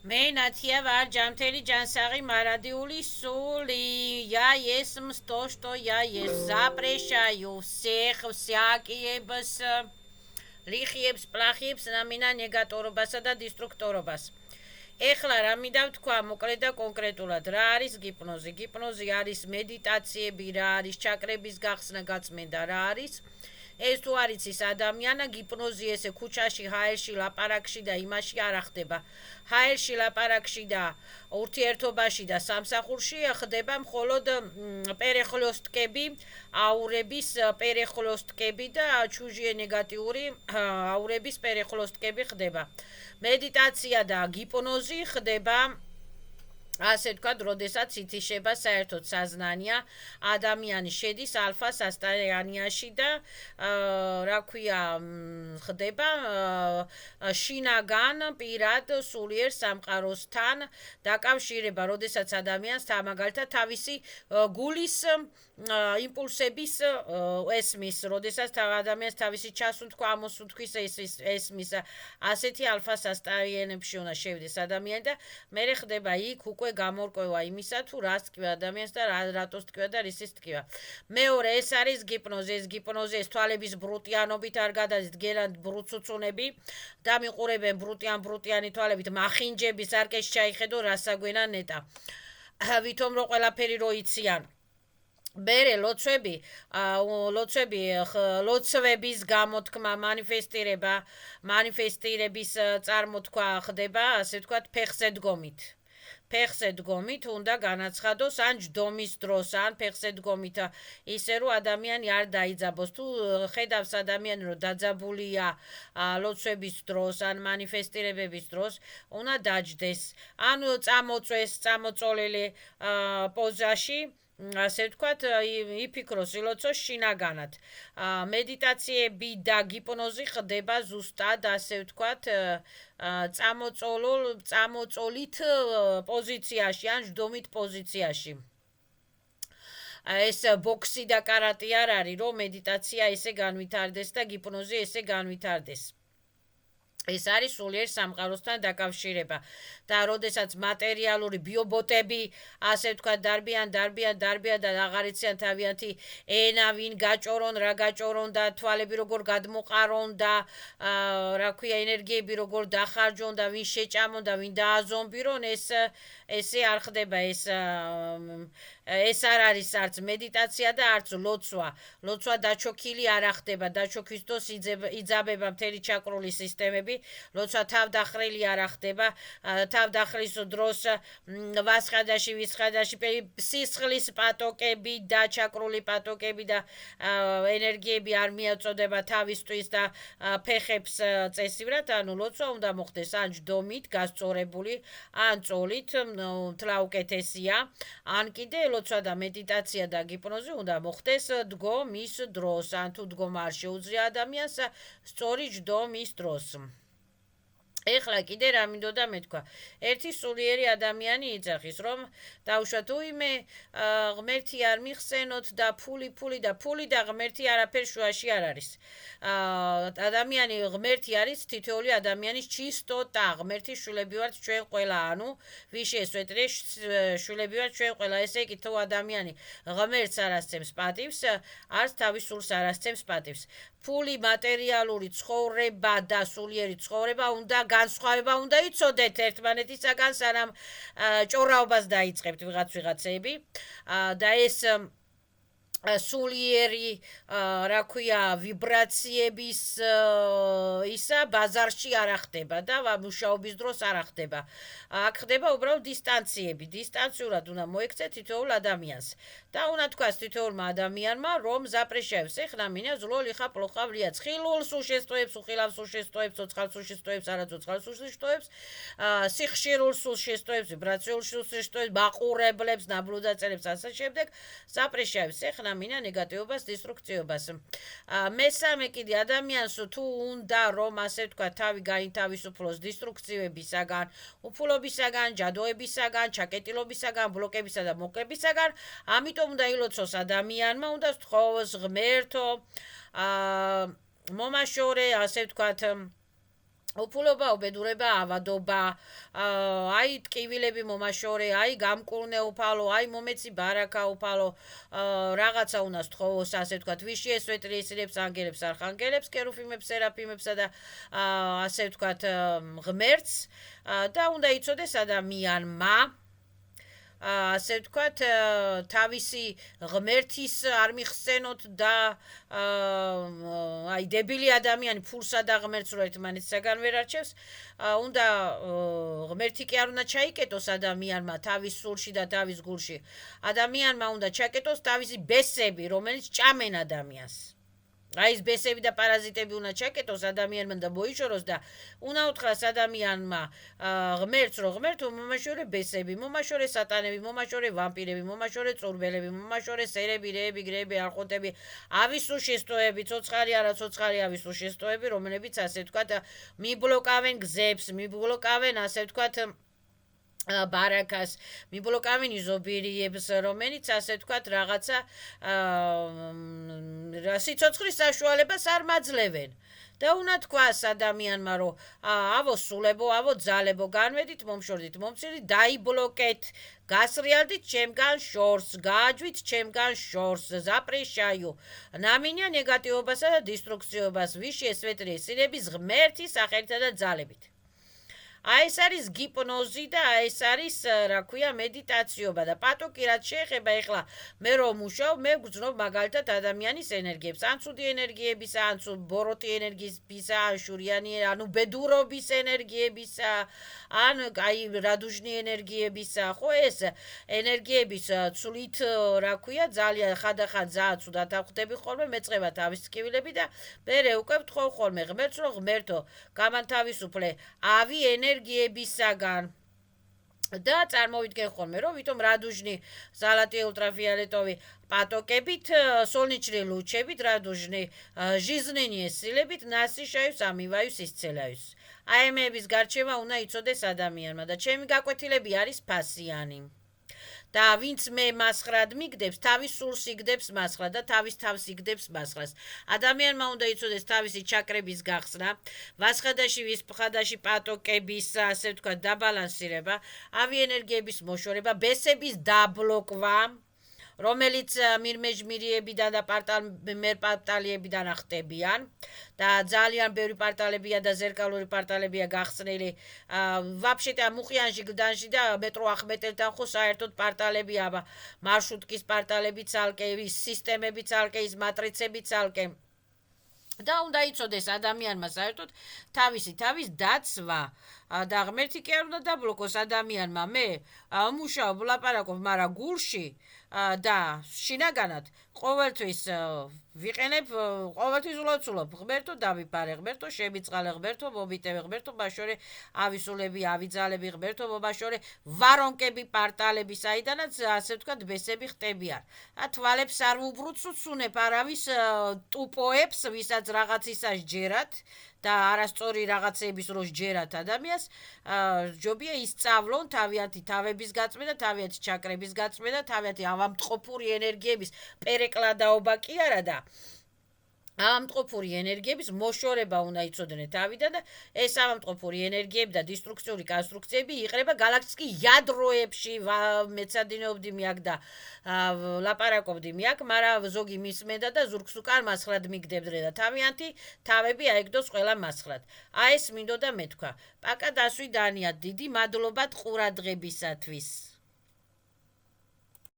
მე ნათია ვარ ჯანმრთელი ჯანსაღი მარადიული სული я есмь то что я есть запрещаю всех всякиებს ლიხიებს პლახიებს ნამინა ნეგატორობასა და დისტრუქტორობას ეხლა რა მინდა ვთქვა მოკლედ და კონკრეტულად რა არის გიპნოზი გიპნოზი არის მედიტაციები რა არის ჩაკრების გახსნა გაწმენდა რა არის ეს თუ არის ის ადამიანა გიპნოზი ესე ქუჩაში ჰაერში ლაპარაკში და იმაში არ ხდება ჰაერში ლაპარაკში და ურთიერთობაში და სამსახურში ხდება მხოლოდ პერეხლოსტკები აურების პერეხლოსტკები და ჩუჟიე ნეგატიური აურების პერეხლოსტკები ხდება მედიტაცია და გიპნოზი ხდება ასე ვთქვათ, როდესაც ითიშება საერთოდ საზნანია, ადამიანი შედის ალფა სასტაიანიაში და რა ქვია, ხდება შინაგან პირად სულიერ სამყაროსთან დაკავშირება, როდესაც ადამიანს მაგალითად თავისი გულის იმპულსების ესმის, როდესაც ადამიანს თავისი ჩასუნთქვა, ამოსუნთქვის ესმის, ასეთი ალფა სასტაიანებში უნდა შევიდეს ადამიანი და მე ხდება იქ უკვე გამორკვევა იმისა თუ რას თქვა ადამიანს და რატოს თქვა და რისის თქვა. მეორე ეს არის გიპნოზი, ეს გიპნოზი ეს თვალების ბრუტიანობით არ გადადის გერად ბრუცუცუნები და მიყურებენ ბრუტიანი თვალებით მახინჯების არკეშ ჩაიხედო რასაგვენა ნეტა. ვითომ რომ ყველაფერი რო იციან ბერე ლოცვების გამოთქმა მანიფესტირების წარმოთქვა ხდება ასე ვთქვათ ფეხზე დგომით უნდა განაცხადოს ან ჯდომის დროს ან ფეხზე დგომით ისე რომ ადამიანი არ დაიძაბოს თუ ხედავს ადამიანი რომ დაძაბულია ლოცვების დროს ან მანიფესტირებების დროს უნდა დაჯდეს ან წამოწვეს წამოწოლილი პოზაში ასე ვთქვათ, იფიქროს ილოცოს შინაგანად. მედიტაციები და გიპნოზი ხდება ზუსტად, ასე ვთქვათ, წამოწოლით პოზიციაში, ან ჯდომით პოზიციაში. ეს ბოქსი და კარატე არ არის, რომ მედიტაცია ესე განვითარდეს და გიპნოზი ესე განვითარდეს. ეს არის სულიერ სამყაროსთან დაკავშირება და როდესაც მატერიალური ბიობოტები ასე ვთქვათ დარბიან და აღარ იციან თავიანთი ენა ვინ გაჭორონ რა გაჭორონ და თვალები როგორ გადმოყარონ და რა ქვია ენერგიები როგორ დახარჯონ და ვინ შეჭამონ და ვინ დააზომბირონ ესე არ ხდება ეს არ არის არც მედიტაცია და არც ლოცვა დაჩოქილი არ ხდება დაჩოქვის დროს იძაბება მთელი ჩაკრული სისტემები ლოცვა თავდახრილი არ ხდება თავდახრის დროს ვასხადაში ვისხადაში სისხლის პატოკები და ჩაკრული პატოკები და ენერგიები არ მიაწოდება თავისთვის და ფეხებს წესივრად ანუ ლოცვა უნდა მოხდეს ან ჯდომით გასწორებული ან წოლით თლა უკეთესია ან კიდე ლოცვა და მედიტაცია და გიპნოზი უნდა მოხდეს დგომის დროს ან თუ დგომა არ შეუძლია ადამიანს სწორი ჯდომის დროს ეხლა კიდე რა მინდოდა მეთქვა ერთი სულიერი ადამიანი იძახის რომ დაუშვათ უიმე ღმერთი არ მიხსენოთ და ფული და ღმერთი არაფერ შუაში არ არის ადამიანი ღმერთი არის თითოეული ადამიანის ჩისტოტა ღმერთის შვილები ვართ ჩვენ ყველა ანუ ვიშე სვეტრე შვილები ვართ ჩვენ ყველა ესე იგი თუ ადამიანი ღმერთს არ ასცემს პატივს არც თავის სულს არ ასცემს პატივს ფული მატერიალური ცხოვრება და სულიერი ცხოვრება უნდა განსხვავება უნდა იცოდეთ ერთმანეთისაგან სანამ ჭორაობას დაიწყებთ ვიღაცეები და ეს სულიერი რა ქვია ვიბრაციების ისა ბაზარში არ ხდება და მუშაობის დროს არ ხდება აქ ხდება უბრალოდ დისტანციურად უნდა მოექცეთ თითოეულ ადამიანს და უნდა თქვას თითოეულმა ადამიანმა რომ запрещаю всех на меня зло лиха плохо влиять ხილულ სულშესტოებს უხილავ სულშესტოებს ცოცხალ სულშესტოებს არაცოცხალ სულშესტოებს სიხშირულ სულშესტოებს ვიბრაციულ სულშესტოებს მაყურებლებს ნაბლუდაწერებს ასე შემდეგ запрещаю всех на меня ნეგატივობას დისტრუქციობას მესამე კიდე ადამიანს თუ უნდა რომ ასე ვთქვა თავი გაინთავისუფლოს დისტრუქციებისაგან უფულობისაგან ჯადოებისაგან ჩაკეტილობისაგან ბლოკებისა და მოკვებისაგან ამიტომ უნდა ილოცოს ადამიანმა უნდა სთხოვოს ღმერთო მომაშორე ასე ვთქვათ ოფულობა, უბედურება, ავადობა, აი ტკივილები მომაშორე, აი გამკურნე უფალო, აი მომეცი ბარაკა უფალო, რაღაცა უნდა სთხოვოს, ასე ვთქვათ, ვიში ესვეტრიესილებს, ანგელებს, არხანგელებს, კერუფიმებს, სერაფიმებსა და ასე ვთქვათ, ღმერთს და უნდა იცოდეს ადამიანმა ასე ვთქვათ, თავისი ღმერთის არ მიხსენოთ და აი დებილი ადამიანი ფულსა და ღმერთს რო ერთმანეთსაგან ვერ არჩევს, უნდა ღმერთი კი არ უნდა ჩაიკეტოს ადამიანმა თავის სულში და თავის გულში. ადამიანმა უნდა ჩაკეტოს თავისი ბესები, რომელიც ჭამენ ადამიანს. აი ეს ბესები და პარაზიტები უნდა ჩაკეტოს ადამიანმა და მოიშოროს და უნდა უთხრას ადამიანმა ღმერთს რომ ღმერთო მომაშორე ბესები, მომაშორე სატანები, მომაშორე ვამპირები, მომაშორე წურბელები, მომაშორე სერები, რეები, გრეები, არხოტები, ავისუ შეստოები, ცოცხალი არა ცოცხალი ავისუ შეստოები, რომლებიც ასე ვთქვათ მიბლოკავენ გზებს, მიბლოკავენ ასე ვთქვათ ბარაკას, მიბლოკავენ იზობირიებს, რომელიც ასე ვთქვათ რაღაცა სიცოცხლის საშუალებას არ მაძლევენ. და უნდა თქვას ადამიანმა, რომ ავო სულებო, ავო ძალებო, განვედით, მომშორდით, მომცირდით, დაიბლოკეთ, გასრიალდით ჩემგან შორს, გააჯვით ჩემგან შორს, ზაპრეშაიო. ნამინია ნეგატივობასა და დისტრუქციობას, ვიში ესვეტრი სილების ღმერთის სახელითა და ძალებით. აი ეს არის გიპნოზი და აი ეს არის რა ქვია მედიტაციობა და პატოკი რაც შეეხება ეხლა მე რომ მუშაობ მე გძნობ მაგალითად ადამიანის ენერგიებს ან ცუდი ენერგიებისა ან ბოროტი ენერგიებისა ან შურიანი ანუ ბედურობის ენერგიებისა ან აი რადუჟნი ენერგიებისა ხო ეს ენერგიების ცვლით რა ქვია ძალიან ხადახად ძალიან ცუდად ახვდები ხოლმე მეწყება თავის ტკივილები და მე უკვე ვთხოვ ხოლმე ღმერთს რომ ღმერთო გამანთავისუფლე ავი ენერგიებისაგან და წარმოვიდგენ ხოლმე რომ ვითომ რადუჟნი ზალატი ულტრაფიოლეტოვი პატოკებით სოლნიჩრი ლუჩებით რადუჟნი ჟიზნენი ესილებით ნასიშაյուს ამივაյուს ისცელაյուს აი ამების გარჩევა უნდა იცოდეს ადამიანმა და ჩემი გაკვეთილები არის ფასიანი და ვინც მე მასხრად მიგდებს, თავის სულს იგდებს მასხრად და თავის თავს იგდებს მასხრას. ადამიანმა უნდა იცოდეს თავისი ჩაკრების გახსნა, ვასხადაში ვისფხადაში პატოკების, ასე ვთქვათ, დაბალანსირება, ავიენერგიების მოშორება, ბესების დაბლოკვა, რომელიც მირმეჟმირიებიდან და მერპარტალიებიდან ახტებიან და ძალიან ბევრი პარტალებია და ზერკალური პარტალებია გახსნილი ვაფშეტა მუხიანში გდანში და მეტრო ახმეტელთან ხო საერთოდ პარტალებია მარშრუტკის პარტალები ცალკე სისტემები ცალკე ის მატრიცები ცალკე და უნდა იცოდეს ადამიანმა საერთოდ თავის დაცვა და ღმერთი კი არ უნდა დაბლოკოს ადამიანმა მე მუშაობ ლაპარაკობ მაგრამ გულში და შინაგანად ყოველთვის ვიყენებ ყოველთვის ვლოცულობ ღმერთო დავიფარე ღმერთო შემიწყალე ღმერთო მომიტევე ღმერთო ბაშორე ავისულები ავიძალები ღმერთო მომაშორე ვარონკები პარტალები საიდანაც ასე ვთქვათ ბესები ხტებიან თვალებს არ უბრუცუნებ არავის ტუპოებს ვისაც რაღაცისას ჯერათ და არასწორი რაღაცების დროს ჯერათ ადამიანს ჯობია ისწავლონ თავიანთი თავების გაწმენდა თავიანთი ჩაკრების გაწმენდა თავიანთი ავამტყოფური ენერგიების პერეკლადაობა კი არა და ავამტყოფური ენერგიების მოშორება უნდა იცოდნენ თავიდან და ეს ავამტყოფური ენერგიები და დისტრუქციული კონსტრუქციები იყრება გალაქტიკის იადროებში მეცადინეობდი მიაკ და ლაპარაკობდი მიაკ მაგრამ ზოგი მისმენდა და ზურგს უკან მასხრად მიგდებდნენ და თავიანთი თავები აიგდოს ყველა მასხრად აი ეს მინდოდა მეთქვა პაკა დასვი დანია დიდი მადლობა ყურადღებისათვის